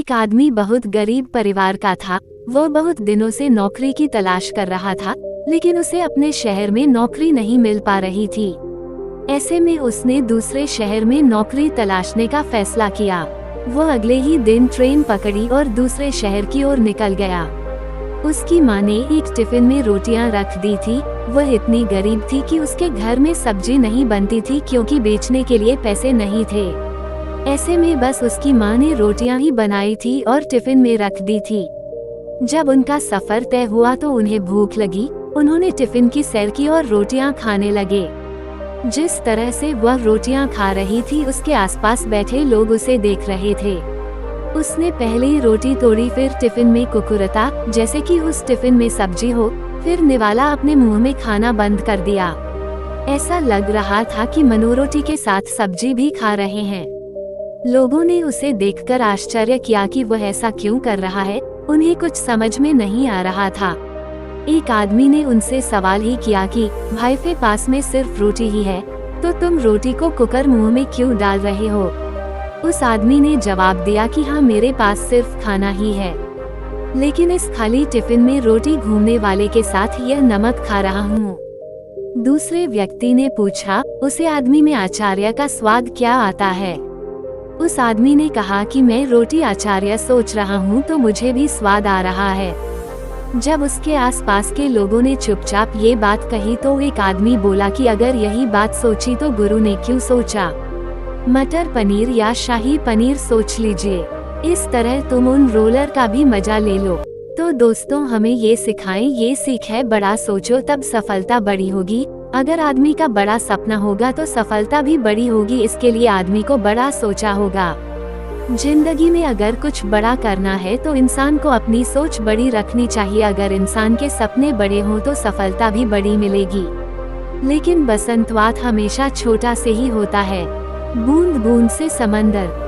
एक आदमी बहुत गरीब परिवार का था। वो बहुत दिनों से नौकरी की तलाश कर रहा था, लेकिन उसे अपने शहर में नौकरी नहीं मिल पा रही थी। ऐसे में उसने दूसरे शहर में नौकरी तलाशने का फैसला किया। वो अगले ही दिन ट्रेन पकड़ी और दूसरे शहर की ओर निकल गया। उसकी माँ ने एक टिफिन में रोटियां रख दी थी। वह इतनी गरीब थी कि उसके घर में सब्जी नहीं बनती थी, क्योंकि बेचने के लिए पैसे नहीं थे। ऐसे में बस उसकी माँ ने रोटियां ही बनाई थी और टिफिन में रख दी थी। जब उनका सफर तय हुआ तो उन्हें भूख लगी। उन्होंने टिफिन की सैर की और रोटियां खाने लगे। जिस तरह से वह रोटियां खा रही थी, उसके आसपास बैठे लोग उसे देख रहे थे। उसने पहले ही रोटी तोड़ी, फिर टिफिन में कुकुरता जैसे कि उस टिफिन में सब्जी हो, फिर निवाला अपने मुंह में खाना बंद कर दिया। ऐसा लग रहा था कि मनोरोटी के साथ सब्जी भी खा रहे हैं। लोगों ने उसे देखकर आश्चर्य किया कि वह ऐसा क्यों कर रहा है। उन्हें कुछ समझ में नहीं आ रहा था। एक आदमी ने उनसे सवाल ही किया कि भाई, के पास में सिर्फ रोटी ही है, तो तुम रोटी को कुकर मुंह में क्यों डाल रहे हो? उस आदमी ने जवाब दिया कि हाँ, मेरे पास सिर्फ खाना ही है, लेकिन इस खाली टिफिन में रोटी घूमने वाले के साथ यह नमक खा रहा हूँ। दूसरे व्यक्ति ने पूछा, उसे आदमी में आचार्य का स्वाद क्या आता है? उस आदमी ने कहा कि मैं रोटी आचार्य सोच रहा हूँ तो मुझे भी स्वाद आ रहा है। जब उसके आसपास के लोगों ने चुपचाप ये बात कही तो एक आदमी बोला कि अगर यही बात सोची तो गुरु ने क्यों सोचा? मटर पनीर या शाही पनीर सोच लीजिए। इस तरह तुम उन रोलर का भी मजा ले लो। तो दोस्तों, हमें ये सिखाएं, ये सीख है, बड़ा सोचो तब सफलता बड़ी होगी। अगर आदमी का बड़ा सपना होगा तो सफलता भी बड़ी होगी। इसके लिए आदमी को बड़ा सोचा होगा। जिंदगी में अगर कुछ बड़ा करना है तो इंसान को अपनी सोच बड़ी रखनी चाहिए। अगर इंसान के सपने बड़े हों तो सफलता भी बड़ी मिलेगी। लेकिन बसंतवात हमेशा छोटा से ही होता है। बूंद बूंद से समंदर।